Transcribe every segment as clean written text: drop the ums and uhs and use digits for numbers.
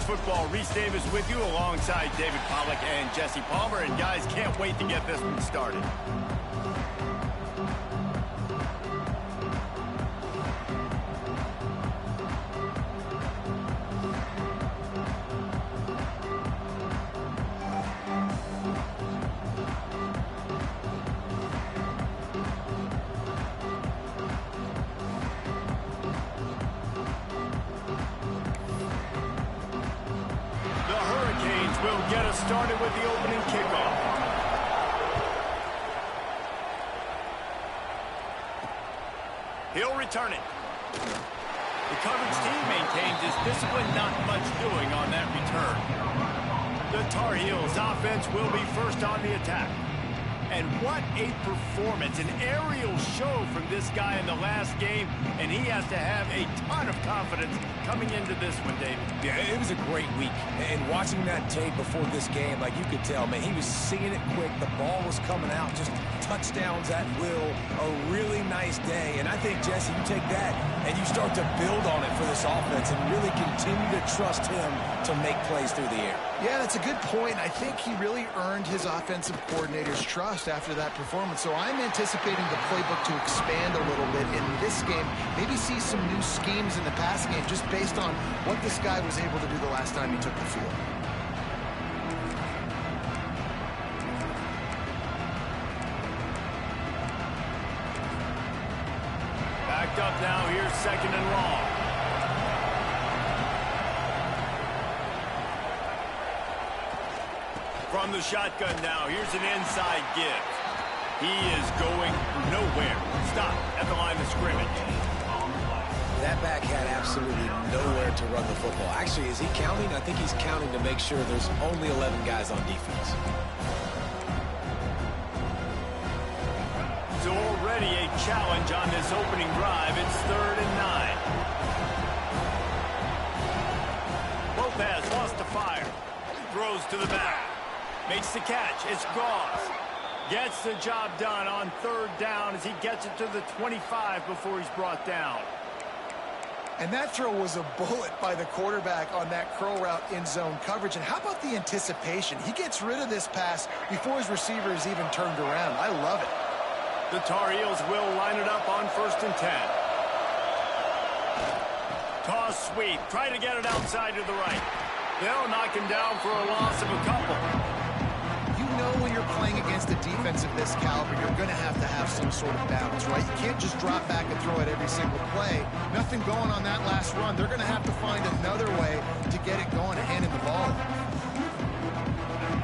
Football. Reese Davis with you alongside David Pollack and Jesse Palmer. And guys, can't wait to get this one started. Will get us started with the opening kickoff. He'll return it. The coverage team maintains his discipline, not much doing on that return. The Tar Heels offense will be first on the attack. And what a performance, an aerial show from this guy in the last game, and he has to have a ton of confidence coming into this one, David. Yeah, it was a great week, and watching that tape before this game, like you could tell, man, he was seeing it quick, the ball was coming out, just touchdowns at will, a really nice day, and I think, Jesse, you take that and you start to build on it for this offense and really continue to trust him to make plays through the air. Yeah, that's a good point. I think he really earned his offensive coordinator's trust after that performance. So I'm anticipating the playbook to expand a little bit in this game. Maybe see some new schemes in the passing game just based on what this guy was able to do the last time he took the field. Backed up now. Here's second and long. From the shotgun now, here's an inside give. He is going nowhere. Stop at the line of scrimmage. That back had absolutely nowhere to run the football. Actually, is he counting? I think he's counting to make sure there's only 11 guys on defense. So already a challenge on this opening drive. It's 3rd and 9. Lopez wants to fire. Throws to the back. Makes the catch. It's Goss. Gets the job done on 3rd down as he gets it to the 25 before he's brought down. And that throw was a bullet by the quarterback on that curl route in zone coverage. And how about the anticipation? He gets rid of this pass before his receiver is even turned around. I love it. The Tar Heels will line it up on 1st and 10. Toss sweep. Try to get it outside to the right. They'll knock him down for a loss of a couple. You know when you're playing against a defense of this caliber, you're going to have some sort of balance, right? You can't just drop back and throw it every single play. Nothing going on that last run. They're going to have to find another way to get it going and handing the ball.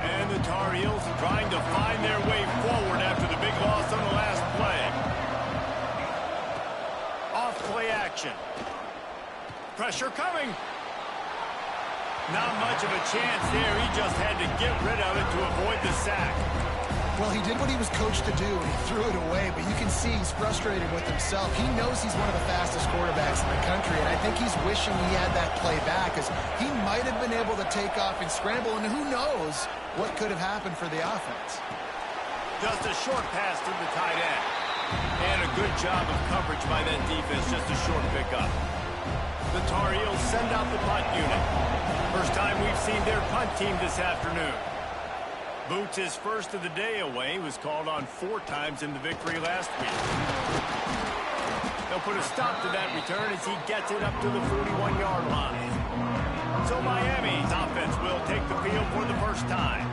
And the Tar Heels trying to find their way forward after the big loss on the last play. Off play action. Pressure coming. Not much of a chance there. He just had to get rid of it to avoid the sack. Well, he did what he was coached to do, and he threw it away, but you can see he's frustrated with himself. He knows he's one of the fastest quarterbacks in the country, and I think he's wishing he had that play back, because he might have been able to take off and scramble, and who knows what could have happened for the offense. Just a short pass to the tight end. And a good job of coverage by that defense, just a short pickup. The Tar Heels send out the punt unit. First time we've seen their punt team this afternoon. Boots his first of the day away. Was called on 4 times in the victory last week. They'll put a stop to that return as he gets it up to the 41-yard line. So Miami's offense will take the field for the first time.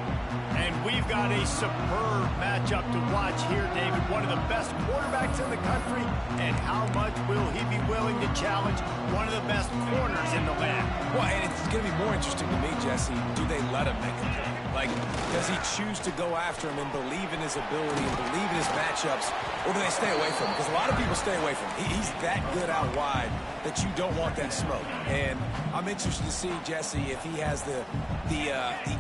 And we've got a superb matchup to watch here, David. One of the best quarterbacks in the country. And how much will he be willing to challenge one of the best corners in the land? Well, and it's going to be more interesting to me, Jesse. Do they let him make a play? Like, does he choose to go after him and believe in his ability and believe in his matchups? Or do they stay away from him? Because a lot of people stay away from him. He's that good out wide that you don't want that smoke. And I'm interested to see, Jesse, if he has the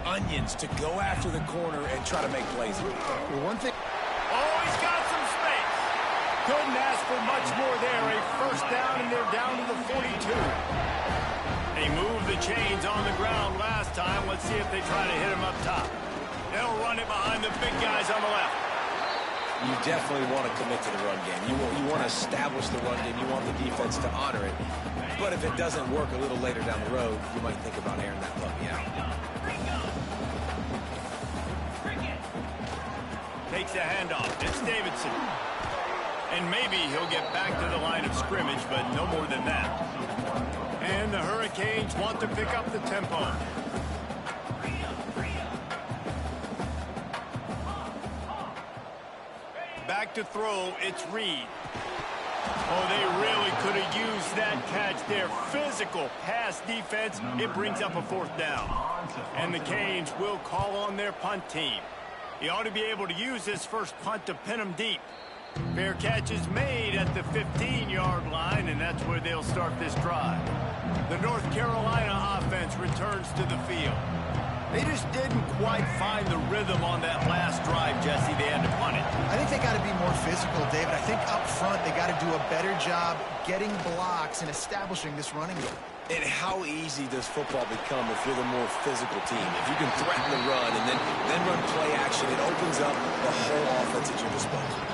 onions to go after the corner and try to make plays. Well, one thing. Oh, he's got some space. Couldn't ask for much more there. A first down, and they're down to the 42. They moved the chains on the ground last time. Let's see if they try to hit him up top. They'll run it behind the big guys on the left. You definitely want to commit to the run game. You want to establish the run game. You want the defense to honor it. But if it doesn't work a little later down the road, you might think about airing that low. takes the handoff. It's Davidson. And maybe he'll get back to the line of scrimmage, but no more than that. And the Hurricanes want to pick up the tempo. Back to throw, it's Reed. Oh, they really could have used that catch there. Physical pass defense. It brings up a 4th down. And the Canes will call on their punt team. He ought to be able to use this first punt to pin them deep. Fair catch is made at the 15-yard line, and that's where they'll start this drive. The North Carolina offense returns to the field. They just didn't quite find the rhythm on that last drive, Jesse. They had to punt it. I think they got to be more physical, David. I think up front they got to do a better job getting blocks and establishing this running game. And how easy does football become if you're the more physical team? If you can threaten the run and then run play action, it opens up the whole offense at your disposal.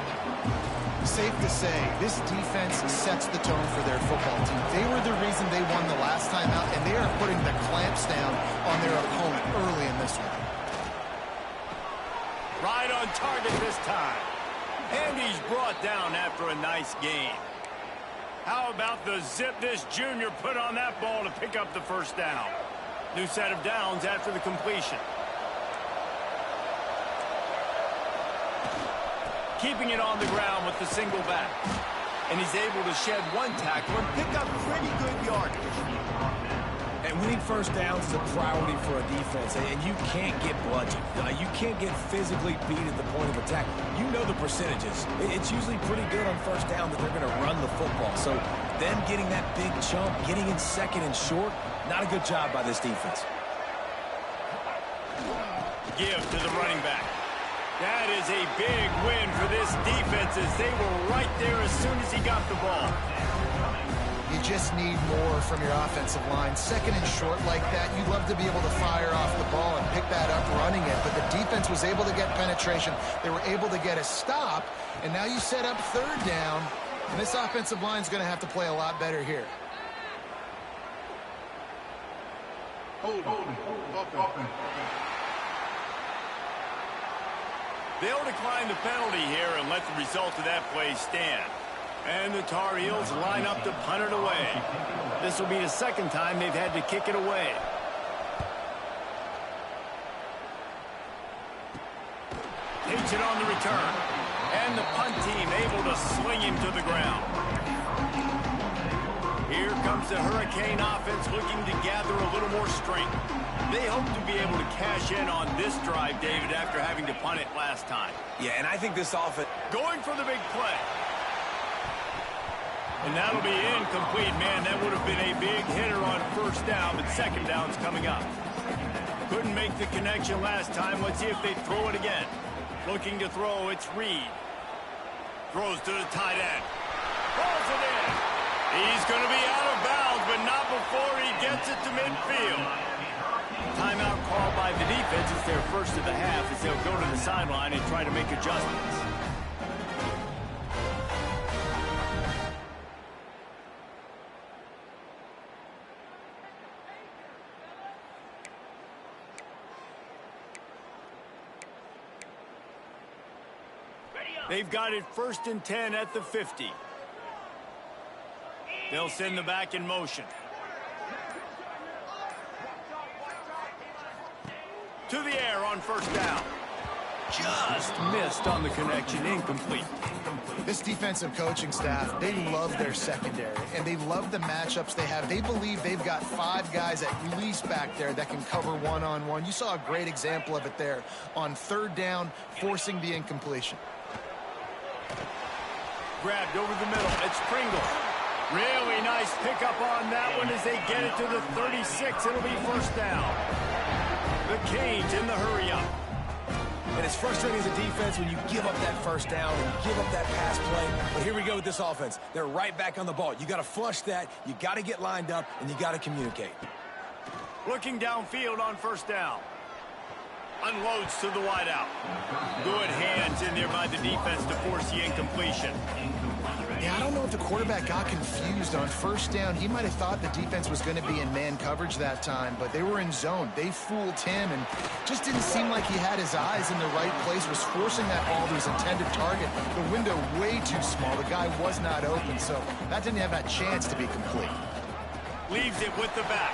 Safe to say, this defense sets the tone for their football team. They were the reason they won the last time out, and they are putting the clamps down on their opponent early in this one. Right on target this time. And he's brought down after a nice gain. How about the zip this junior put on that ball to pick up the first down? New set of downs after the completion. Keeping it on the ground with the single back. And he's able to shed one tackle and pick up pretty good yardage. And winning first downs is a priority for a defense, and you can't get bludgeoned. You can't get physically beat at the point of attack. You know the percentages. It's usually pretty good on first down that they're going to run the football. So them getting that big chunk, getting in second and short, not a good job by this defense. Give to the running back. That is a big win for this defense as they were right there as soon as he got the ball. You just need more from your offensive line. Second and short like that, you'd love to be able to fire off the ball and pick that up running it, but the defense was able to get penetration. They were able to get a stop, and now you set up 3rd down, and this offensive line is going to have to play a lot better here. They'll decline the penalty here and let the result of that play stand. And the Tar Heels line up to punt it away. This will be the 2nd time they've had to kick it away. Takes it on the return. And the punt team able to sling him to the ground. Here comes the Hurricane offense looking to gather a little more strength. They hope to be able to cash in on this drive, David, after having to punt it last time. Yeah, and I think this offense... Going for the big play. And that'll be incomplete. Man, that would have been a big hitter on first down, but second down's coming up. Couldn't make the connection last time. Let's see if they throw it again. Looking to throw, it's Reed. Throws to the tight end. Throws it in. He's going to be out of bounds, but not before he gets it to midfield. Timeout called by the defense. It's their first of the half as they'll go to the sideline and try to make adjustments. They've got it 1st and 10 at the 50. They'll send the back in motion. To the air on first down. Just missed on the connection, incomplete. This defensive coaching staff, they love their secondary, and they love the matchups they have. They believe they've got 5 guys at least back there that can cover one-on-one. You saw a great example of it there on 3rd down, forcing the incompletion. Grabbed over the middle. It's Pringle. Really nice pickup on that one as they get it to the 36. It'll be first down. The Canes in the hurry-up. And it's frustrating as a defense when you give up that first down and give up that pass play. But here we go with this offense. They're right back on the ball. You got to flush that. You got to get lined up, and you got to communicate. Looking downfield on first down. Unloads to the wideout. Good hands in there by the defense to force the incompletion. Yeah, I don't know if the quarterback got confused on first down. He might have thought the defense was going to be in man coverage that time, but they were in zone. They fooled him and just didn't seem like he had his eyes in the right place, was forcing that ball to his intended target. The window way too small. The guy was not open, so that didn't have that chance to be complete. Leaves it with the back.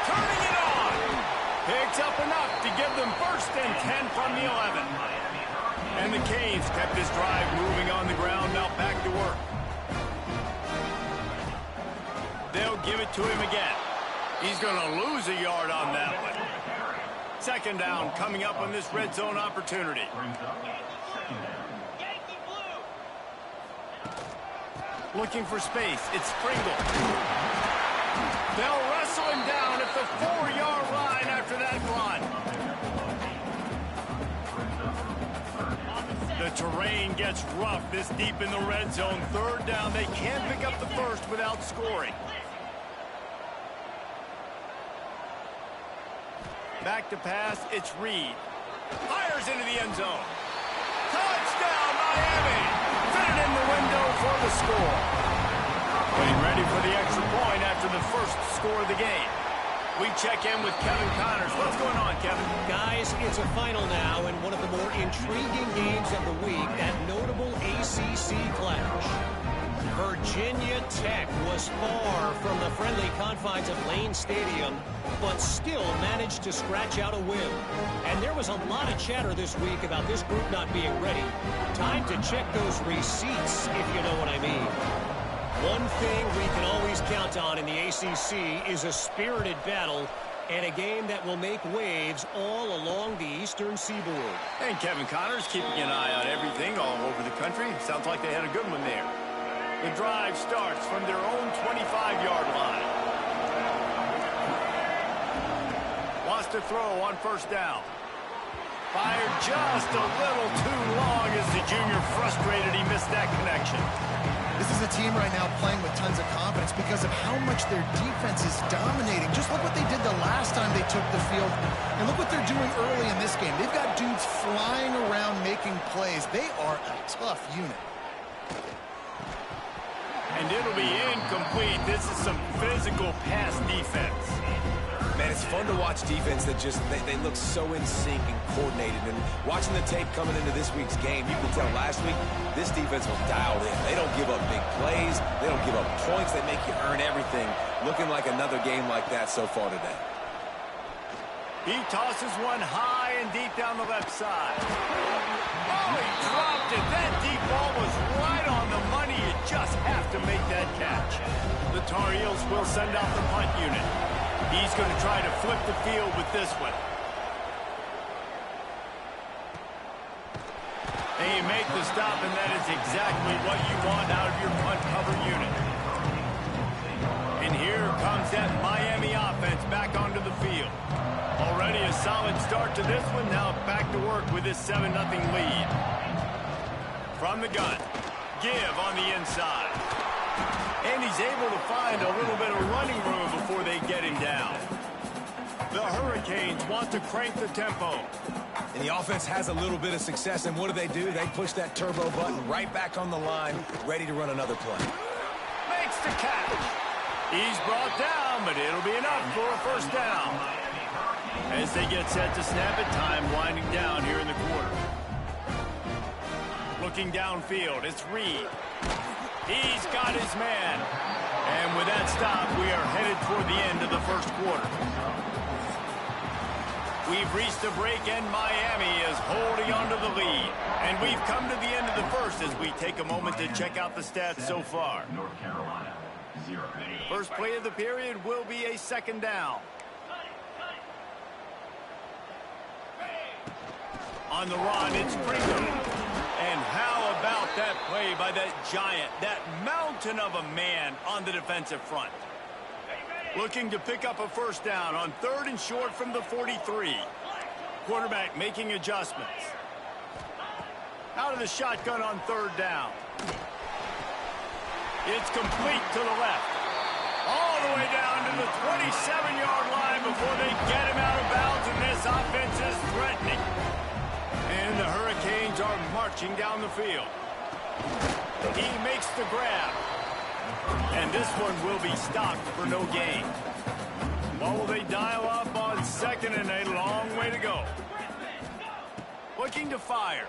Turning it on. Picks up enough to give them 1st and 10 from the 11. And the Canes kept this drive moving on the ground. Now back to work. They'll give it to him again. He's going to lose a yard on that one. 2nd down coming up on this red zone opportunity. Looking for space. It's Pringle. They'll wrestle him down at the 4-yard line after that run. The terrain gets rough this deep in the red zone. 3rd down. They can't pick up the 1st without scoring. Back to pass. It's Reed. Fires into the end zone. Touchdown, Miami! Fitted in the window for the score. Getting ready for the extra point after the 1st score of the game. We check in with Kevin Connors. What's going on, Kevin? Guys, it's a final now and one of the more intriguing games of the week, that notable ACC clash. Virginia Tech was far from the friendly confines of Lane Stadium, but still managed to scratch out a win. And there was a lot of chatter this week about this group not being ready. Time to check those receipts, if you know what I mean. One thing we can always count on in the ACC is a spirited battle and a game that will make waves all along the Eastern Seaboard. And Kevin Connors keeping an eye on everything all over the country. Sounds like they had a good one there. The drive starts from their own 25-yard line. Wants to throw on 1st down. Fired just a little too long as the junior frustrated he missed that connection. This is a team right now playing with tons of confidence because of how much their defense is dominating. Just look what they did the last time they took the field, and look what they're doing early in this game. They've got dudes flying around making plays. They are a tough unit. And it'll be incomplete. This is some physical pass defense. Man, it's fun to watch defense that just, they look so in sync and coordinated. And watching the tape coming into this week's game, you can tell last week, this defense was dialed in. They don't give up big plays. They don't give up points. They make you earn everything. Looking like another game like that so far today. He tosses one high and deep down the left side. Oh, he dropped it. That deep ball was right on the money. You just have to make that catch. The Tar Heels will send out the punt unit. He's going to try to flip the field with this one. They make the stop, and that is exactly what you want out of your punt cover unit. And here comes that Miami offense back onto the field. Already a solid start to this one. Now back to work with this 7-0 lead. From the gun. Give on the inside. And he's able to find a little bit of running room before they get him down. The Hurricanes want to crank the tempo. And the offense has a little bit of success, and what do? They push that turbo button right back on the line, ready to run another play. Makes the catch. He's brought down, but it'll be enough for a 1st down. As they get set to snap it, time winding down here in the quarter. Looking downfield, it's Reed. He's got his man. And with that stop, we are headed toward the end of the 1st quarter. We've reached the break, and Miami is holding on to the lead. And we've come to the end of the 1st as we take a moment to check out the stats so far. First play of the period will be a 2nd down. On the run, it's Pringle. And how about that play by that giant, that mountain of a man on the defensive front? Looking to pick up a 1st down on 3rd and short from the 43. Quarterback making adjustments. Out of the shotgun on 3rd down. It's complete to the left. All the way down to the 27-yard line before they get him out of bounds, and this offense is threatening. And the Hurricanes are marching down the field. He makes the grab. And this one will be stopped for no gain. What will they dial up on second and a long way to go? Looking to fire.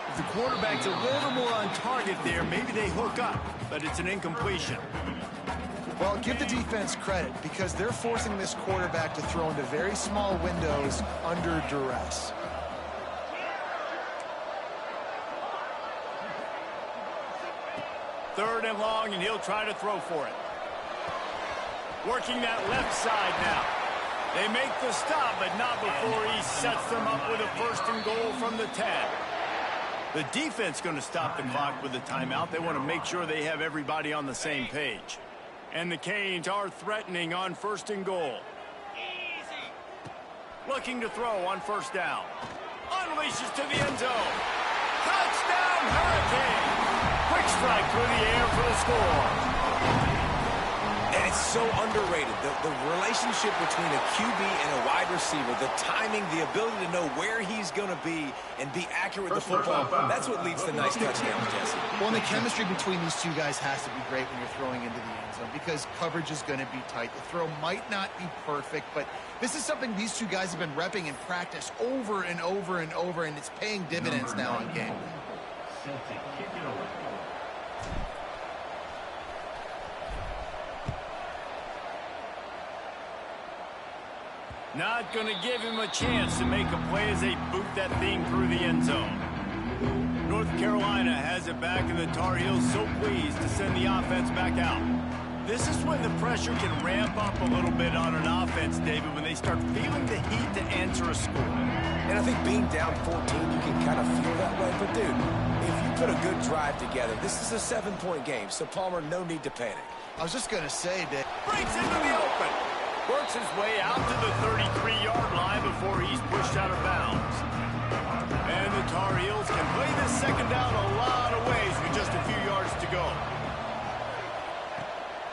If the quarterback's a little more on target there, maybe they hook up, but it's an incompletion. Well, give the defense credit because they're forcing this quarterback to throw into very small windows under duress. Third and long, and he'll try to throw for it. Working that left side now. They make the stop, but not before he sets them up with a first and goal from the 10. The defense going to stop the clock with a timeout. They want to make sure they have everybody on the same page. And the Canes are threatening on first and goal. Looking to throw on first down. Unleashes to the end zone. Touchdown, Hurricane! Quick strike through the air for the score. And it's so underrated. The relationship between a QB and a wide receiver, the timing, the ability to know where he's going to be and be accurate with the football, that's what leads to nice touchdowns, Jesse. Well, and the chemistry between these two guys has to be great when you're throwing into the end zone because coverage is going to be tight. The throw might not be perfect, but this is something these two guys have been repping in practice over and over and over, and it's paying dividends now in game. Not going to give him a chance to make a play as they boot that thing through the end zone. North Carolina has it back, and the Tar Heels so pleased to send the offense back out. This is when the pressure can ramp up a little bit on an offense, David, when they start feeling the heat to answer a score. And I think being down 14, you can kind of feel that way. But, dude, if you put a good drive together, this is a 7-point game, so, Palmer, no need to panic. I was just going to say, Dave. Breaks into the open. Works his way out to the 33-yard line before he's pushed out of bounds. And the Tar Heels can play this second down a lot of ways with just a few yards to go.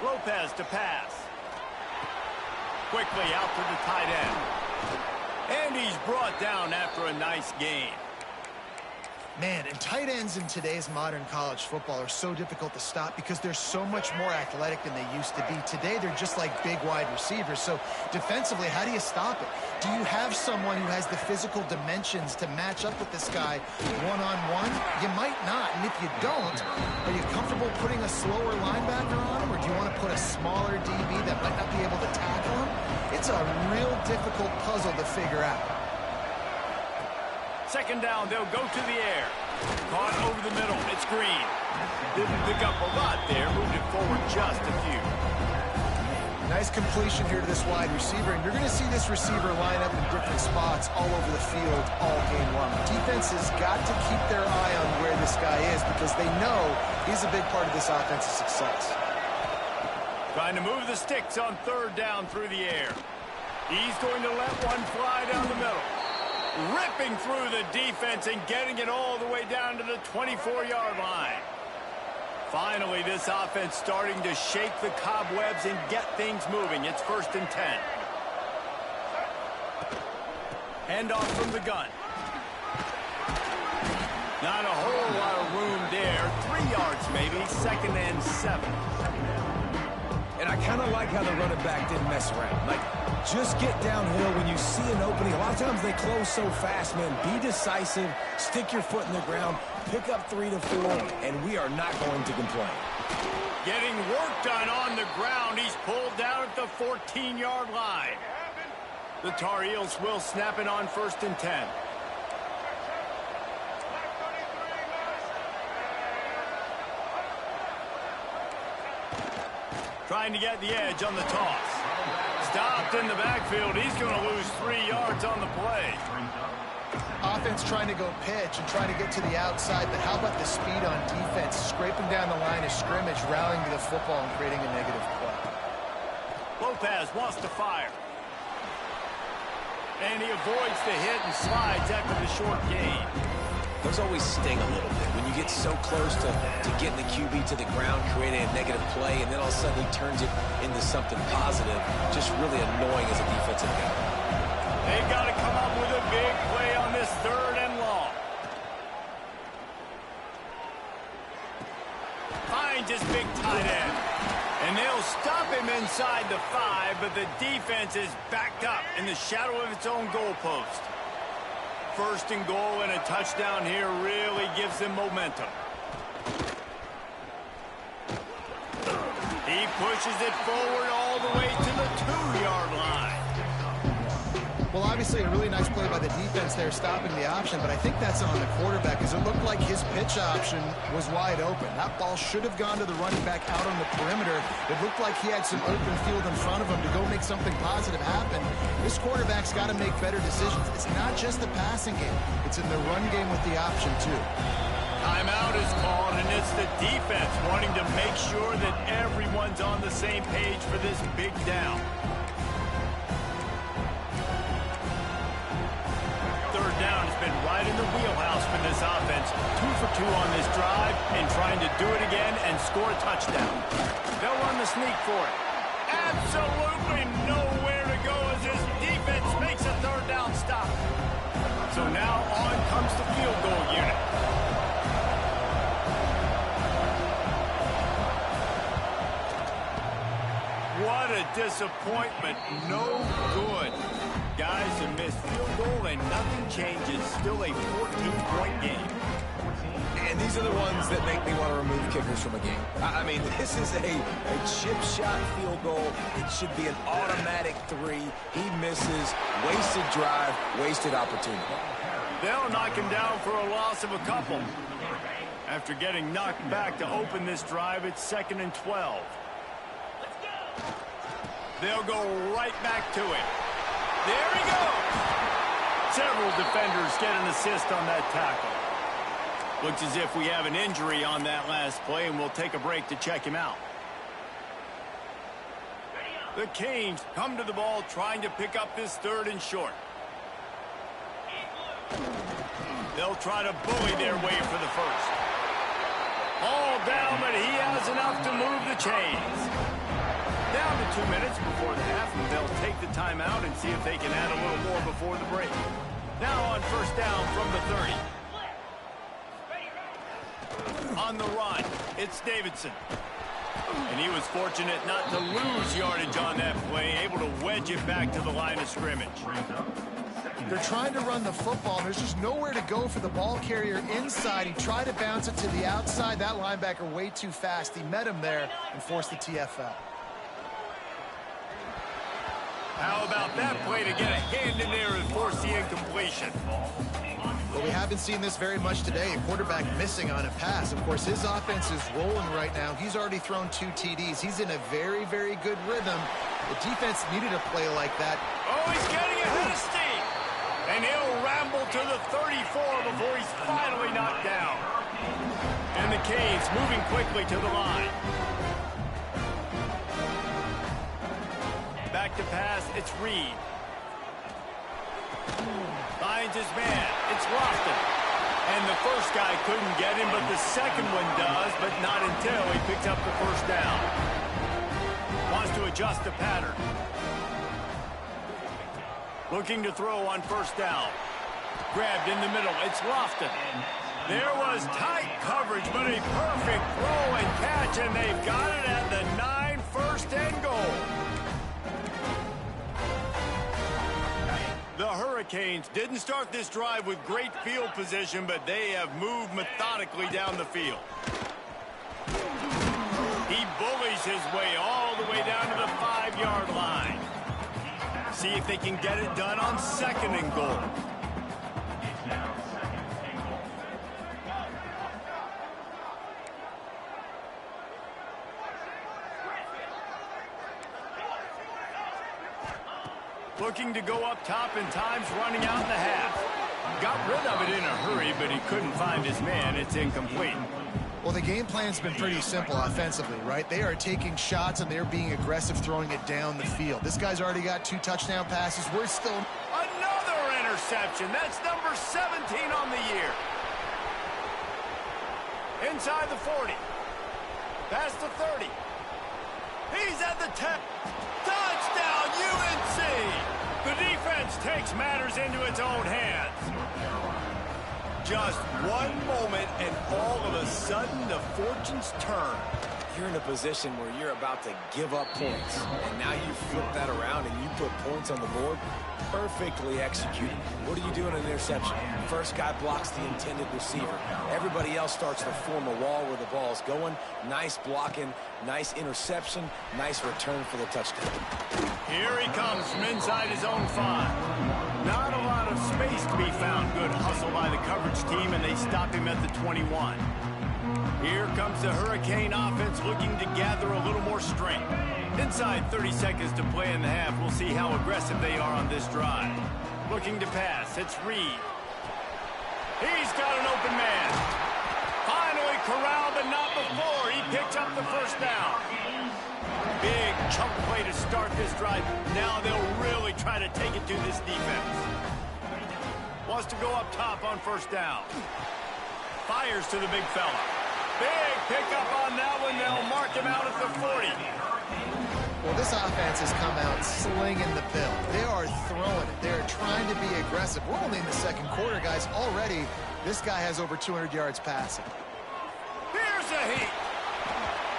Lopez to pass. Quickly out to the tight end. And he's brought down after a nice gain. Man, and tight ends in today's modern college football are so difficult to stop because they're so much more athletic than they used to be. Today, they're just like big wide receivers. So defensively, how do you stop it? Do you have someone who has the physical dimensions to match up with this guy one-on-one? You might not, and if you don't, are you comfortable putting a slower linebacker on him, or do you want to put a smaller DB that might not be able to tackle him? It's a real difficult puzzle to figure out. Second down, they'll go to the air. Caught over the middle. It's Green. Didn't pick up a lot there. Moved it forward just a few. Nice completion here to this wide receiver. And you're going to see this receiver line up in different spots all over the field all game long. The defense has got to keep their eye on where this guy is because they know he's a big part of this offensive success. Trying to move the sticks on third down through the air. He's going to let one fly down the middle. Ripping through the defense and getting it all the way down to the 24-yard line. Finally, this offense starting to shake the cobwebs and get things moving. It's 1st and 10. Handoff from the gun. Not a whole lot of room there. 3 yards maybe. 2nd and 7. And I kind of like how the running back didn't mess around. Like, just get downhill when you see an opening. A lot of times they close so fast, man. Be decisive, stick your foot in the ground, pick up 3 to 4, and we are not going to complain. Getting work done on the ground. He's pulled down at the 14-yard line. The Tar Heels will snap it on 1st and 10. Trying to get the edge on the toss. Stopped in the backfield. He's going to lose 3 yards on the play. Offense trying to go pitch and trying to get to the outside, but how about the speed on defense? Scraping down the line of scrimmage, rallying to the football and creating a negative play. Lopez wants to fire. And he avoids the hit and slides after the short gain. Those always sting a little bit. When you get so close to getting the QB to the ground, creating a negative play, and then all of a sudden he turns it into something positive, just really annoying as a defensive guy. They've got to come up with a big play on this 3rd and long. finds his big tight end. And they'll stop him inside the 5, but the defense is backed up in the shadow of its own goalpost. First and goal and a touchdown here really gives them momentum. He pushes it forward all the way to the 2-yard line. Well, obviously a really nice play by the defense there stopping the option, but I think that's on the quarterback because it looked like his pitch option was wide open. That ball should have gone to the running back out on the perimeter. It looked like he had some open field in front of him to go make something positive happen. This quarterback's got to make better decisions. It's not just the passing game. It's in the run game with the option, too. Timeout is called, and it's the defense wanting to make sure that everyone's on the same page for this big down. Third down has been right in the wheelhouse for this offense. 2 for 2 on this drive and trying to do it again and score a touchdown. They'll run the sneak for it. Absolutely nowhere to go as this defense makes a third down stop. So now on comes the field goal unit. What a disappointment. No good. Guys, a missed field goal and nothing changes. Still a 14-point game. And these are the ones that make me want to remove kickers from a game. I mean, this is a chip shot field goal. It should be an automatic 3. He misses. Wasted drive, wasted opportunity. They'll knock him down for a loss of a couple. After getting knocked back to open this drive, it's 2nd and 12. They'll go right back to it. There he goes. Several defenders get an assist on that tackle. Looks as if we have an injury on that last play, and we'll take a break to check him out. The Canes come to the ball trying to pick up this 3rd and short. They'll try to bully their way for the first. All down, but he has enough to move the chains. Down to 2 minutes before the half, and they'll take the timeout and see if they can add a little more before the break. Now on first down from the 30. On the run, it's Davidson. And he was fortunate not to lose yardage on that play, able to wedge it back to the line of scrimmage. They're trying to run the football. There's just nowhere to go for the ball carrier inside. He tried to bounce it to the outside. That linebacker way too fast. He met him there and forced the TFL. How about that play to get a hand in there and force the incompletion? Well, we haven't seen this very much today. A quarterback missing on a pass. Of course, his offense is rolling right now. He's already thrown 2 TDs. He's in a very, very good rhythm. The defense needed a play like that. Oh, he's getting ahead of steam. And he'll ramble to the 34 before he's finally knocked down. And the Canes moving quickly to the line. Back to pass, it's Reed. Finds his man, it's Lofton. And the first guy couldn't get him, but the second one does, but not until he picks up the first down. Wants to adjust the pattern. Looking to throw on first down. Grabbed in the middle, it's Lofton. There was tight coverage, but a perfect throw and catch, and they've got it at the 9, 1st and goal. The Hurricanes didn't start this drive with great field position, but they have moved methodically down the field. He bullies his way all the way down to the 5-yard line. See if they can get it done on 2nd and goal. Looking to go up top, and time's running out in the half. Got rid of it in a hurry, but he couldn't find his man. It's incomplete. Well, the game plan's been pretty simple offensively, right? They are taking shots, and they're being aggressive, throwing it down the field. This guy's already got 2 touchdown passes. We're still... Another interception. That's number 17 on the year. Inside the 40. Past the 30. He's at the 10. Touchdown, UNC! The defense takes matters into its own hands. Just one moment, and all of a sudden, the fortunes turn. You're in a position where you're about to give up points, and now you flip that around and you put points on the board. Perfectly executed. What do you do in an interception? First guy blocks the intended receiver. Everybody else starts to form a wall where the ball's going. Nice blocking, nice interception, nice return for the touchdown. Here he comes from inside his own 5. Not a lot of space to be found. Good hustle by the coverage team, and they stop him at the 21. Here comes the Hurricane offense looking to gather a little more strength. Inside 30 seconds to play in the half. We'll see how aggressive they are on this drive. Looking to pass. It's Reed. He's got an open man. Finally corralled, but not before. He picks up the first down. Big chunk play to start this drive. Now they'll really try to take it to this defense. Wants to go up top on first down. Fires to the big fella. Big pickup on that one. They'll mark him out at the 40. Well, this offense has come out slinging the pill. They are throwing it. They're trying to be aggressive. We're only in the second quarter, guys. Already, this guy has over 200 yards passing. Here's a heat.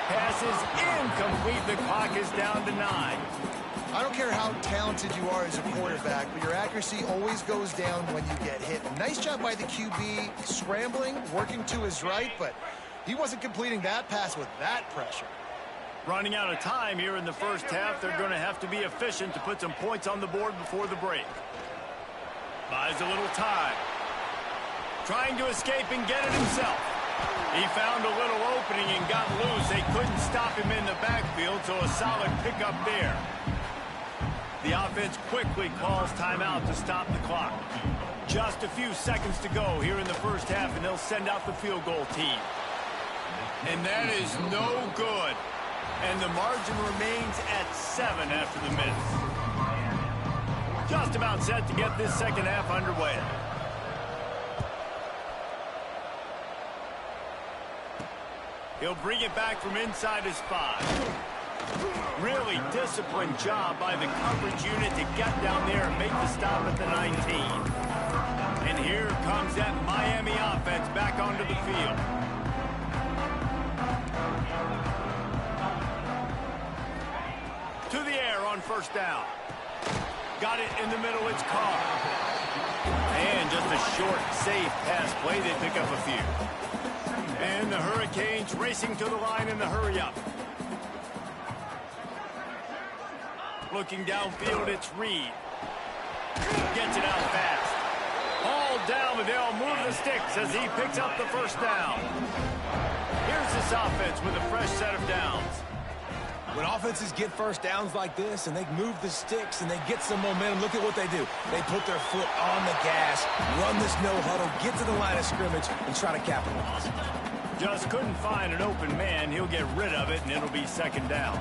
Pass is incomplete. The clock is down to 9. I don't care how talented you are as a quarterback, but your accuracy always goes down when you get hit. Nice job by the QB, scrambling, working to his right, but he wasn't completing that pass with that pressure. Running out of time here in the first half. They're going to have to be efficient to put some points on the board before the break. Buys a little time. Trying to escape and get it himself. He found a little opening and got loose. They couldn't stop him in the backfield, so a solid pickup there. The offense quickly calls timeout to stop the clock. Just a few seconds to go here in the first half, and they'll send out the field goal team. And that is no good. And the margin remains at 7 after the minutes. Just about set to get this second half underway. He'll bring it back from inside his 5. Really disciplined job by the coverage unit to get down there and make the stop at the 19. And here comes that Miami offense back onto the field. To the air on first down. Got it in the middle, it's Carr. And just a short, safe pass play. They pick up a few. And the Hurricanes racing to the line in the hurry-up. Looking downfield, it's Reed. Gets it out fast. Hauled down, but they'll move the sticks as he picks up the first down. Here's this offense with a fresh set of downs. When offenses get first downs like this and they move the sticks and they get some momentum, look at what they do. They put their foot on the gas, run this no-huddle, get to the line of scrimmage, and try to capitalize. Just couldn't find an open man. He'll get rid of it, and it'll be second down.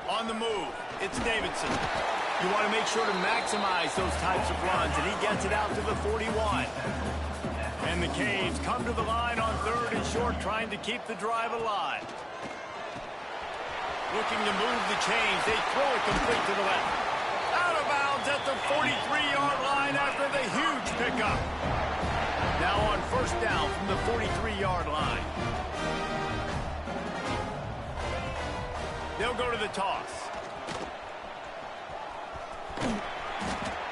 On the move, it's Davidson. You want to make sure to maximize those types of runs, and he gets it out to the 41. And the Canes come to the line on 3rd and short, trying to keep the drive alive. Looking to move the chains. They throw it complete to the left. Out of bounds at the 43-yard line after the huge pickup. Now on first down from the 43-yard line. They'll go to the toss.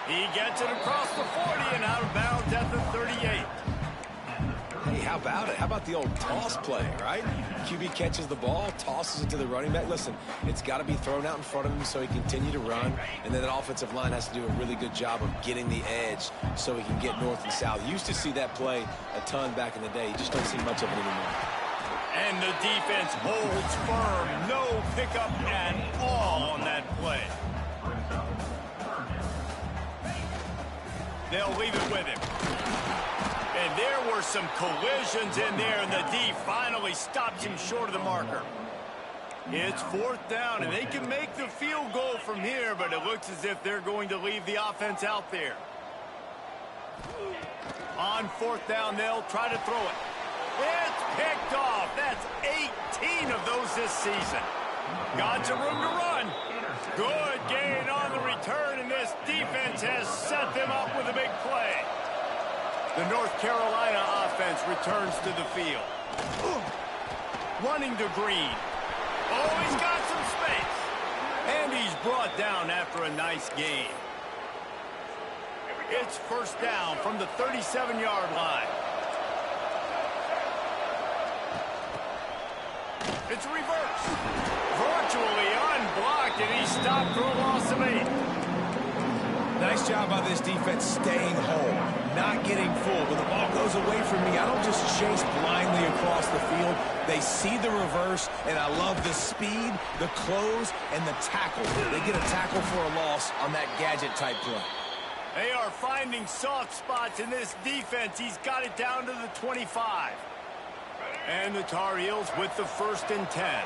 He gets it across the 40 and out of bounds at the 38. Hey, how about it? How about the old toss play, right? QB catches the ball, tosses it to the running back. Listen, it's got to be thrown out in front of him so he can continue to run, and then that offensive line has to do a really good job of getting the edge so he can get north and south. You used to see that play a ton back in the day. You just don't see much of it anymore. And the defense holds firm. No pickup at all on that play. They'll leave it with him. And there were some collisions in there, and the D finally stops him short of the marker. It's 4th down, and they can make the field goal from here, but it looks as if they're going to leave the offense out there. On 4th down, they'll try to throw it. It's picked off. That's 18 of those this season. Got some room to run. Good gain on the return, and this defense has set them up with a big play. The North Carolina offense returns to the field. Running to Green. Oh, he's got some space. And he's brought down after a nice gain. It's first down from the 37-yard line. It's reversed. Virtually unblocked, and he stopped for a loss of 8. Nice job by this defense staying home, not getting fooled. When the ball goes away from me, I don't just chase blindly across the field. They see the reverse, and I love the speed, the close, and the tackle. They get a tackle for a loss on that gadget-type play. They are finding soft spots in this defense. He's got it down to the 25. And the Tar Heels with the 1st and 10.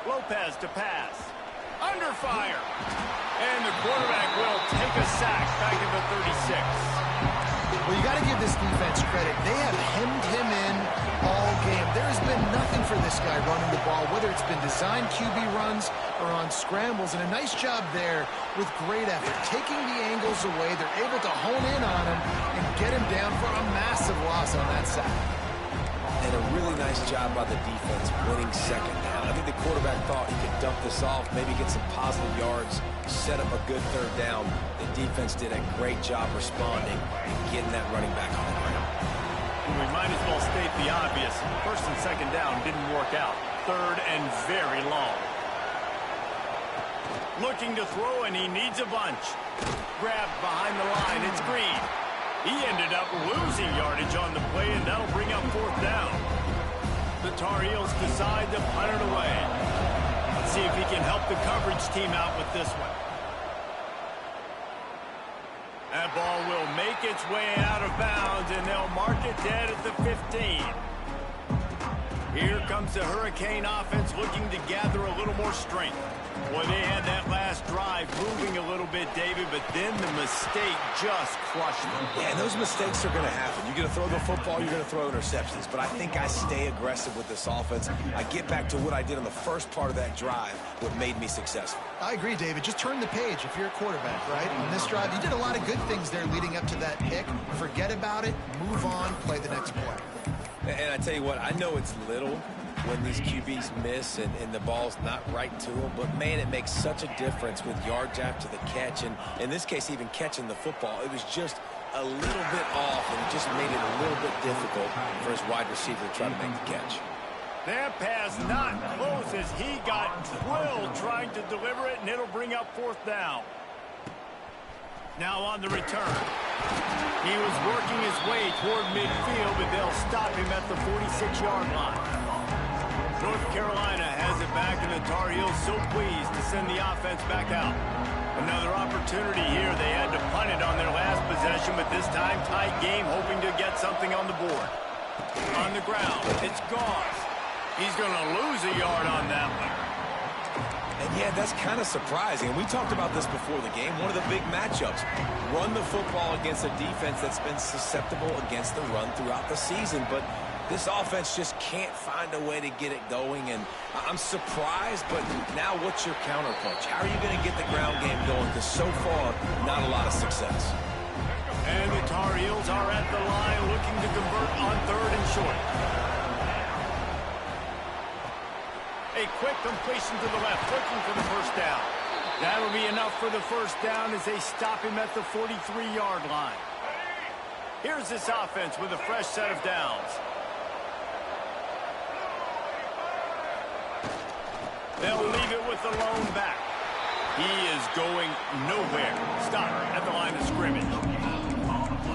Lopez to pass. Under fire. And the quarterback will take a sack back at the 36. Well, you got to give this defense credit. They have hemmed him in all game. There has been nothing for this guy running the ball, whether it's been designed QB runs or on scrambles. And a nice job there with great effort. Taking the angles away, they're able to hone in on him and get him down for a massive loss on that sack. And a really nice job by the defense winning 2nd down. I think the quarterback thought he could dump this off, maybe get some positive yards, set up a good 3rd down. The defense did a great job responding and getting that running back on the ground. We might as well state the obvious. 1st and 2nd down didn't work out. 3rd and very long. Looking to throw, and he needs a bunch. Grabbed behind the line. It's Green. He ended up losing yardage on the play, and that'll bring up 4th down. The Tar Heels decide to punt it away. Let's see if he can help the coverage team out with this one. That ball will make its way out of bounds, and they'll mark it dead at the 15. Here comes the Hurricane offense looking to gather a little more strength. Boy, they had that last drive moving a little bit, David, but then the mistake just crushed them. Yeah, and those mistakes are going to happen. You're going to throw the football, you're going to throw interceptions. But I think I stay aggressive with this offense. I get back to what I did on the first part of that drive, what made me successful. I agree, David. Just turn the page if you're a quarterback, right? On this drive, you did a lot of good things there leading up to that pick. Forget about it, move on, play the next play. And I tell you what, I know it's little when these QBs miss and the ball's not right to them, but man, it makes such a difference with yards after the catch, and in this case, even catching the football. It was just a little bit off, and it just made it a little bit difficult for his wide receiver to try to make the catch. That pass not close as he got drilled trying to deliver it, and it'll bring up 4th down. Now on the return. He was working his way toward midfield, but they'll stop him at the 46-yard line. North Carolina has it back, and the Tar Heels so pleased to send the offense back out. Another opportunity here. They had to punt it on their last possession, but this time tight game, hoping to get something on the board. On the ground, it's Goss. He's going to lose a yard on that one. And yeah, that's kind of surprising. And we talked about this before the game. One of the big matchups. Run the football against a defense that's been susceptible against the run throughout the season. But this offense just can't find a way to get it going. And I'm surprised, but now what's your counterpunch? How are you going to get the ground game going? Because so far, not a lot of success. And the Tar Heels are at the line looking to convert on 3rd and short. A quick completion to the left, looking for the 1st down. That'll be enough for the 1st down as they stop him at the 43-yard line. Here's this offense with a fresh set of downs. They'll leave it with the lone back. He is going nowhere. Stop at the line of scrimmage.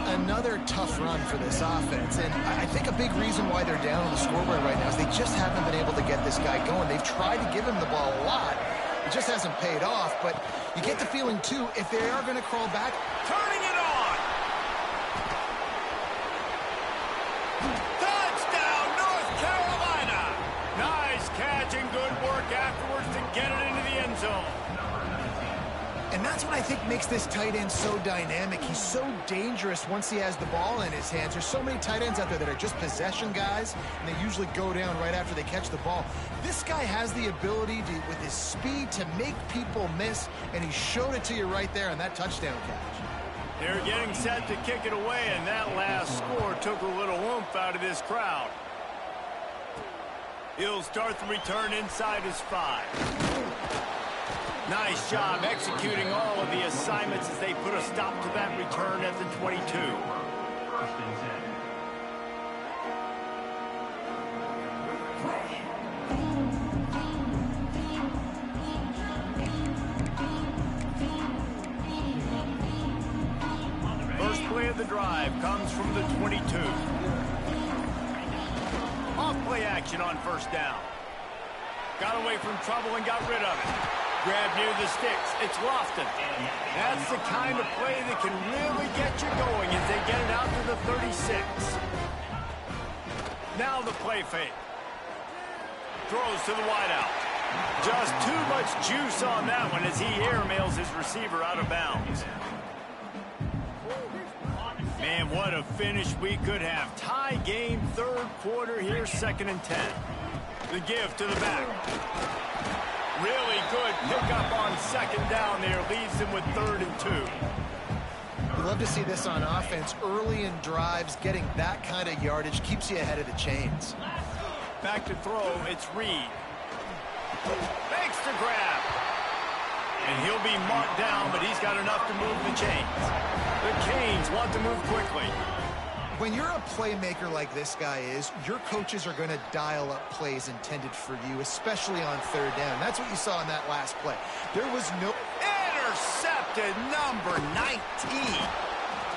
Another tough run for this offense, and I think a big reason why they're down on the scoreboard right now is they just haven't been able to get this guy going. They've tried to give him the ball a lot. It just hasn't paid off, but you get the feeling, too, if they are going to crawl back. Turning it on! Touchdown, North Carolina! Nice catch and good work afterwards to get it into the end zone. And that's what I think makes this tight end so dynamic. He's so dangerous once he has the ball in his hands. There's so many tight ends out there that are just possession guys, and they usually go down right after they catch the ball. This guy has the ability to, with his speed, to make people miss, and he showed it to you right there on that touchdown catch. They're getting set to kick it away, and that last score took a little oomph out of this crowd. He'll start the return inside his 5. Nice job executing all of the assignments as they put a stop to that return at the 22. First play of the drive comes from the 22. Off play action on first down. Got away from trouble and got rid of it. Grab near the sticks. It's Lofton. That's the kind of play that can really get you going as they get it out to the 36. Now the play fake. Throws to the wideout. Just too much juice on that one as he airmails his receiver out of bounds. Man, what a finish we could have. Tie game, third quarter here, 2nd and 10. The give to the back. Really good pickup on 2nd down there. Leaves him with 3rd and 2. You love to see this on offense. Early in drives, getting that kind of yardage keeps you ahead of the chains. Back to throw, it's Reed. Makes the grab. And he'll be marked down, but he's got enough to move the chains. The Canes want to move quickly. When you're a playmaker like this guy is, your coaches are going to dial up plays intended for you, especially on 3rd down. That's what you saw in that last play. There was no... Intercepted, number 19.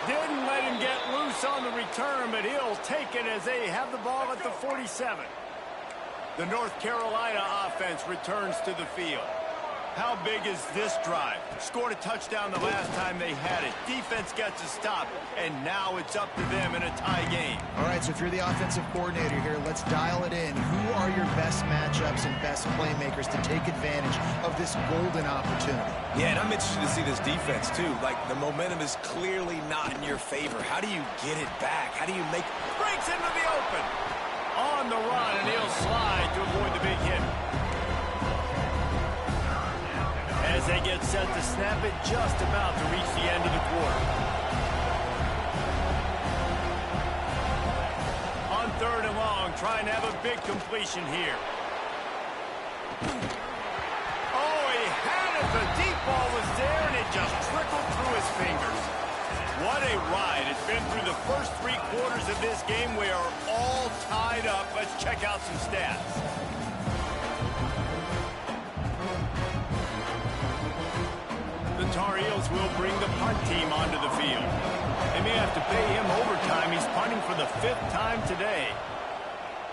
Didn't let him get loose on the return, but he'll take it as they have the ball at the 47. The North Carolina offense returns to the field. How big is this drive? Scored a touchdown the last time they had it. Defense gets a stop, and now it's up to them in a tie game. All right, so if you're the offensive coordinator here, let's dial it in. Who are your best matchups and best playmakers to take advantage of this golden opportunity? Yeah, and I'm interested to see this defense, too. Like, the momentum is clearly not in your favor. How do you get it back? How do you make... Breaks into the open. On the run, and he'll slide to avoid the big hit. As they get set to snap it, just about to reach the end of the quarter. On 3rd and long, trying to have a big completion here. Oh, he had it. The deep ball was there, and it just trickled through his fingers. What a ride. It's been through the first 3 quarters of this game. We are all tied up. Let's check out some stats. The Tar Heels will bring the punt team onto the field. They may have to pay him overtime. He's punting for the 5th time today.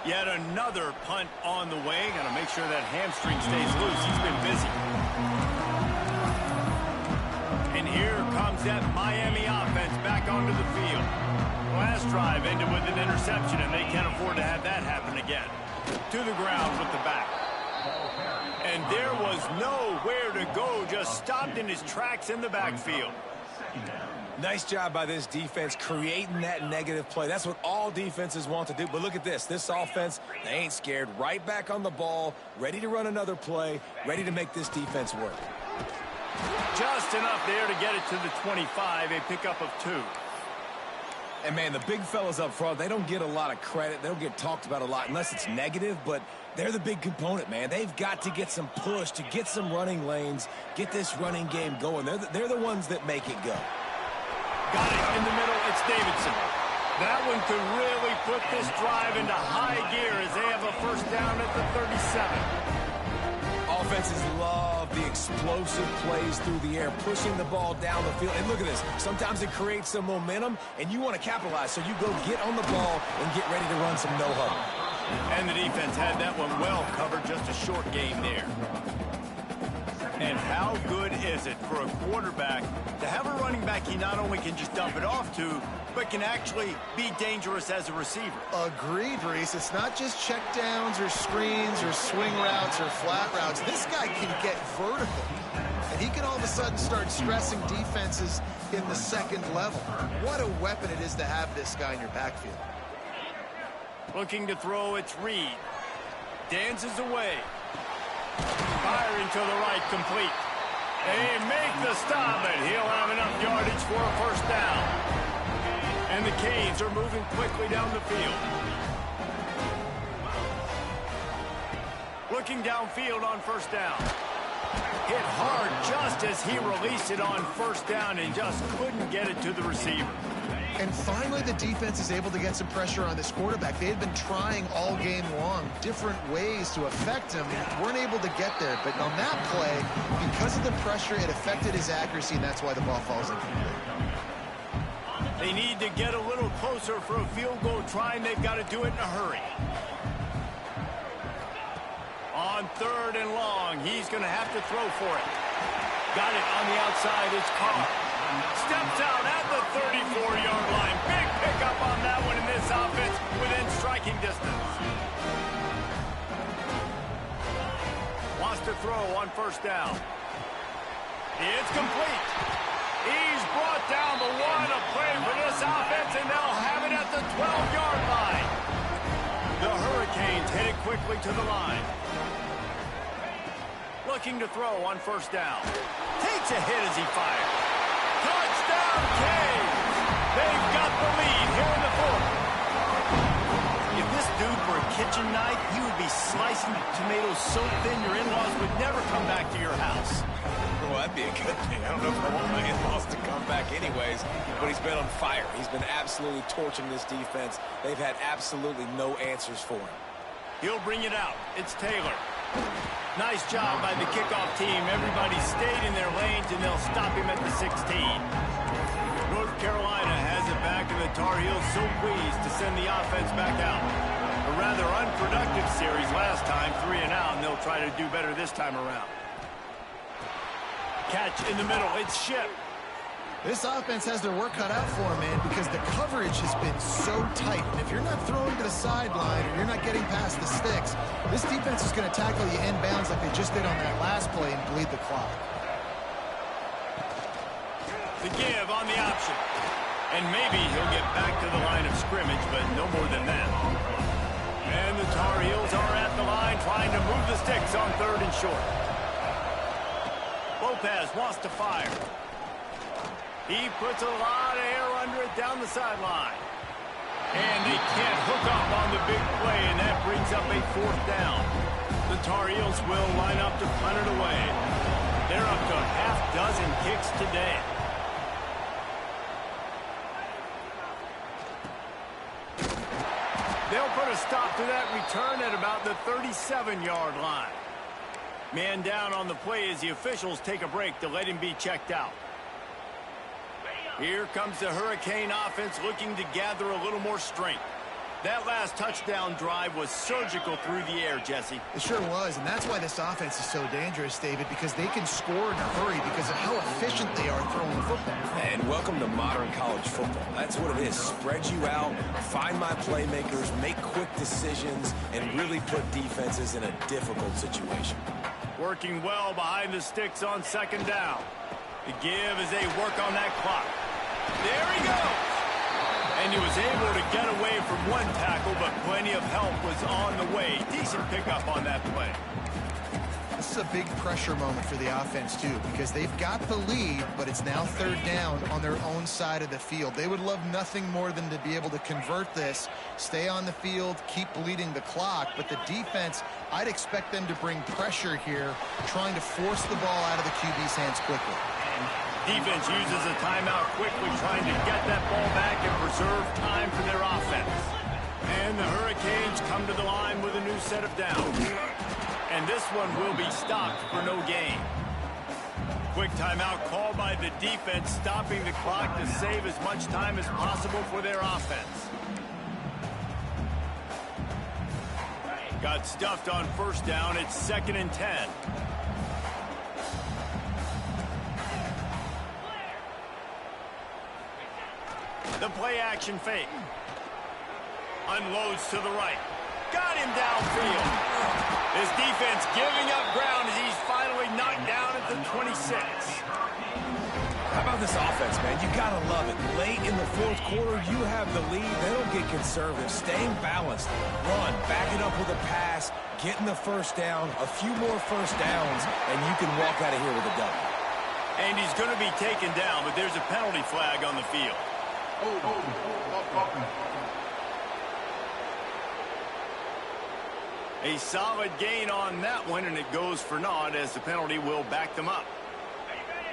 Yet another punt on the way. Got to make sure that hamstring stays loose. He's been busy. And here comes that Miami offense back onto the field. Last drive ended with an interception, and they can't afford to have that happen again. To the ground with the back. And there was nowhere to go, just stopped in his tracks in the backfield. Nice job by this defense creating that negative play. That's what all defenses want to do. But look at this. This offense, they ain't scared. Right back on the ball, ready to run another play, ready to make this defense work. Just enough there to get it to the 25, a pickup of 2. And, man, the big fellas up front, they don't get a lot of credit. They don't get talked about a lot unless it's negative, but they're the big component, man. They've got to get some push, to get some running lanes, get this running game going. They're the ones that make it go. Got it in the middle. It's Davidson. That one could really put this drive into high gear as they have a first down at the 37. Offenses love the explosive plays through the air, pushing the ball down the field. And look at this. Sometimes it creates some momentum, and you want to capitalize. So you go get on the ball and get ready to run some no-huddle. And the defense had that one well covered. Just a short game there. And how good is it for a quarterback to have a running back he not only can just dump it off to, but can actually be dangerous as a receiver? Agreed, Reese. It's not just checkdowns or screens or swing routes or flat routes. This guy can get vertical, and he can all of a sudden start stressing defenses in the second level. What a weapon it is to have this guy in your backfield. Looking to throw, it's Reed. Dances away. Firing to the right, complete. They make the stop, and he'll have enough yardage for a first down. And the Canes are moving quickly down the field. Looking downfield on first down. Hit hard just as he released it on first down and just couldn't get it to the receiver. And finally, the defense is able to get some pressure on this quarterback. They had been trying all game long different ways to affect him and weren't able to get there. But on that play, because of the pressure, it affected his accuracy, and that's why the ball falls incomplete. They need to get a little closer for a field goal try, and they've got to do it in a hurry. On third and long, he's going to have to throw for it. Got it on the outside. It's Carr. Steps out at the 34-yard line. Big pickup on that one in this offense within striking distance. Wants to throw on first down. It's complete. He's brought down the one. A play for this offense, and they'll have it at the 12-yard line. The Hurricanes headed quickly to the line. Looking to throw on first down. Takes a hit as he fires. Touchdown, Canes! They've got the lead here in the fourth. If this dude were a kitchen knife, he would be slicing tomatoes so thin your in-laws would never come back to your house. Well, that'd be a good thing. I don't know if I want my in-laws to come back anyways, but he's been on fire. He's been absolutely torching this defense. They've had absolutely no answers for him. He'll bring it out. It's Taylor. Nice job by the kickoff team. Everybody stayed in their lanes, and they'll stop him at the 16. North Carolina has it back, and the Tar Heels so pleased to send the offense back out. A rather unproductive series last time, 3 and out, and they'll try to do better this time around. Catch in the middle. It's Ship. This offense has their work cut out for them, man, because the coverage has been so tight. And if you're not throwing to the sideline or you're not getting past the sticks, this defense is going to tackle you inbounds like they just did on that last play and bleed the clock. The give on the option. And maybe he'll get back to the line of scrimmage, but no more than that. And the Tar Heels are at the line trying to move the sticks on third and short. Lopez wants to fire. He puts a lot of air under it down the sideline. And they can't hook up on the big play, and that brings up a fourth down. The Tar Heels will line up to punt it away. They're up to a half dozen kicks today. They'll put a stop to that return at about the 37-yard line. Man down on the play as the officials take a break to let him be checked out. Here comes the Hurricane offense looking to gather a little more strength. That last touchdown drive was surgical through the air, Jesse. It sure was, and that's why this offense is so dangerous, David, because they can score in a hurry because of how efficient they are throwing the football. And welcome to modern college football. That's what it is. Spread you out, find my playmakers, make quick decisions, and really put defenses in a difficult situation. Working well behind the sticks on second down. The give as they work on that clock. There he goes. And he was able to get away from one tackle, but plenty of help was on the way. Decent pickup on that play. This is a big pressure moment for the offense, too, because they've got the lead, but it's now third down on their own side of the field. They would love nothing more than to be able to convert this, stay on the field, keep bleeding the clock. But the defense, I'd expect them to bring pressure here, trying to force the ball out of the QB's hands quickly. Defense uses a timeout quickly, trying to get that ball back and preserve time for their offense. And the Hurricanes come to the line with a new set of downs. And this one will be stopped for no gain. Quick timeout called by the defense, stopping the clock to save as much time as possible for their offense. Got stuffed on first down. It's 2nd and 10. The play action fake. Unloads to the right. Got him downfield. His defense giving up ground as he's finally knocked down at the 26. How about this offense, man? You gotta love it. Late in the fourth quarter, you have the lead. They don't get conservative. Staying balanced. Run. Back it up with a pass. Getting the first down. A few more first downs, and you can walk out of here with a W. And he's going to be taken down, but there's a penalty flag on the field. A solid gain on that one, and it goes for naught as the penalty will back them up.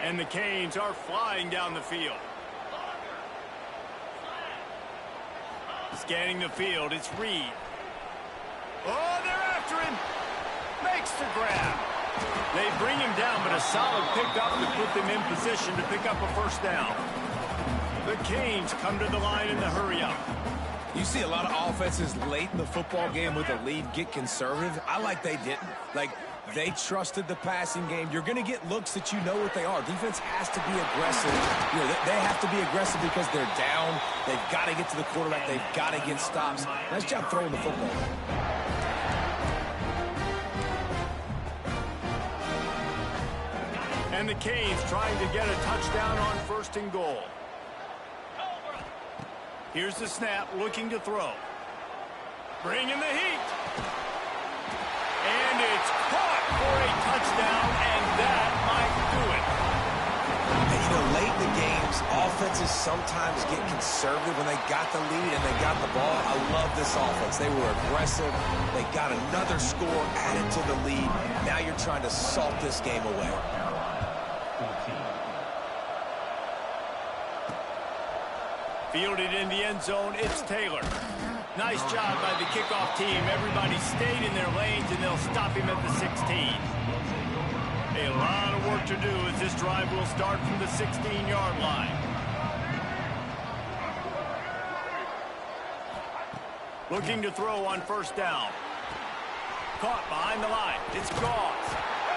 And the Canes are flying down the field. Scanning the field, it's Reed. Oh, they're after him. Makes the grab. They bring him down, but a solid pickup to put them in position to pick up a first down. The Canes come to the line in the hurry-up. You see a lot of offenses late in the football game with a lead get conservative. I like they didn't. Like, they trusted the passing game. You're going to get looks that you know what they are. Defense has to be aggressive. You know, they have to be aggressive because they're down. They've got to get to the quarterback. They've got to get stops. Nice job throwing the football. And the Canes trying to get a touchdown on 1st and goal. Here's the snap, looking to throw. Bringing the heat. And it's caught for a touchdown, and that might do it. And, you know, late in the games, offenses sometimes get conservative when they got the lead and they got the ball. I love this offense. They were aggressive. They got another score added to the lead. Now you're trying to salt this game away. Fielded in the end zone, it's Taylor. Nice job by the kickoff team. Everybody stayed in their lanes, and they'll stop him at the 16. A lot of work to do as this drive will start from the 16-yard line. Looking to throw on 1st down. Caught behind the line. It's Gauze.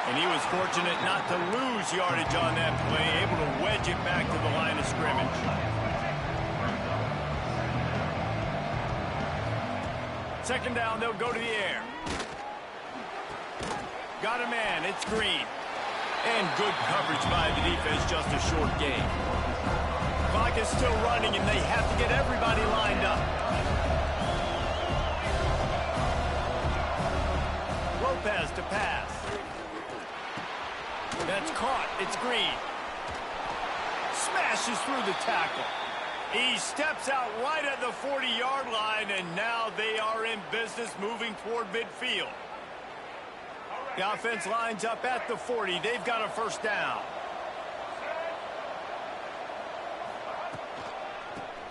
And he was fortunate not to lose yardage on that play, able to wedge it back to the line of scrimmage. Second down, they'll go to the air. Got a man, it's Green. And good coverage by the defense, just a short gain. Clock is still running, and they have to get everybody lined up. Lopez to pass. That's caught, it's Green. Smashes through the tackle. He steps out right at the 40-yard line, and now they are in business moving toward midfield. The offense lines up at the 40. They've got a first down.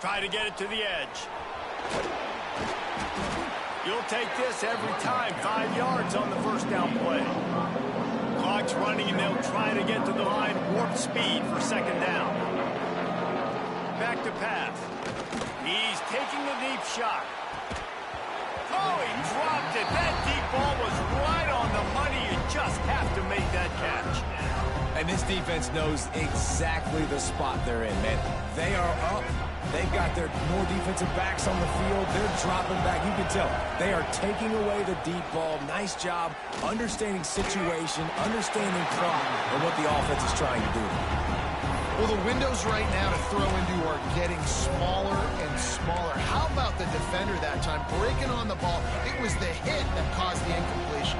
Try to get it to the edge. You'll take this every time. 5 yards on the first down play. Clock's running, and they'll try to get to the line. Warp speed for second down. Back to pass. He's taking the deep shot. Oh, he dropped it. That deep ball was right on the money. You just have to make that catch. And this defense knows exactly the spot they're in, man. They are up. They've got their more defensive backs on the field. They're dropping back. You can tell they are taking away the deep ball. Nice job understanding situation, understanding clock, and what the offense is trying to do. Well, the windows right now to throw into are getting smaller and smaller. How about the defender that time breaking on the ball? It was the hit that caused the incompletion.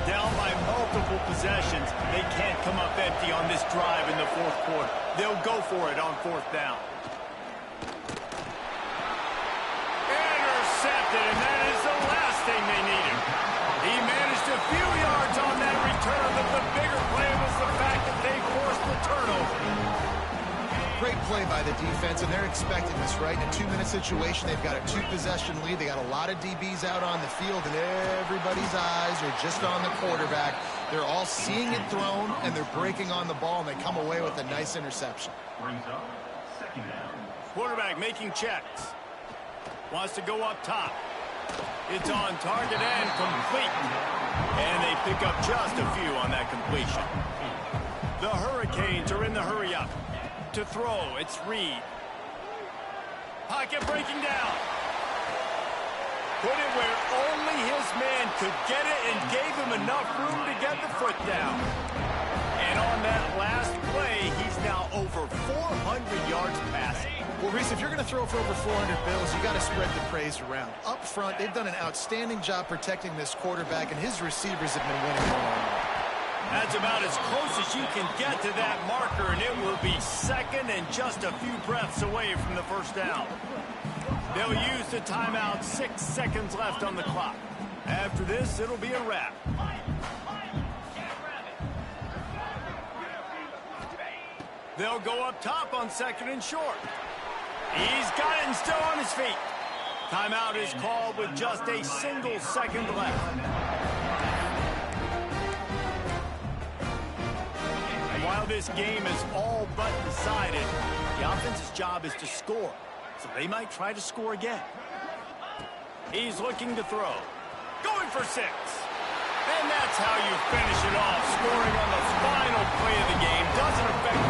Down by multiple possessions. They can't come up empty on this drive in the fourth quarter. They'll go for it on 4th down. Intercepted, and that is the last thing they needed. He managed a few yards on that return, but the bigger play was the fact that they forced the turnover. Great play by the defense, and they're expecting this, right? In a 2-minute situation, they've got a 2-possession lead. They got a lot of DBs out on the field, and everybody's eyes are just on the quarterback. They're all seeing it thrown, and they're breaking on the ball, and they come away with a nice interception. Quarterback making checks. Wants to go up top. It's on target and complete. And they pick up just a few on that completion. The Hurricanes are in the hurry-up. To throw, it's Reed. Pocket breaking down. Put it where only his man could get it and gave him enough room to get the foot down. on that last play, he's now over 400 yards passing. Well, Reese, if you're going to throw for over 400 bills, you got to spread the praise around. Up front, they've done an outstanding job protecting this quarterback, and his receivers have been winning more and more. That's about as close as you can get to that marker, and it will be second and just a few breaths away from the first down. They'll use the timeout, 6 seconds left on the clock. After this, it'll be a wrap. They'll go up top on second and short. He's got it and still on his feet. Timeout is called with just a single second left. While this game is all but decided, the offense's job is to score. So they might try to score again. He's looking to throw. Going for 6. And that's how you finish it off. Scoring on the final play of the game doesn't affect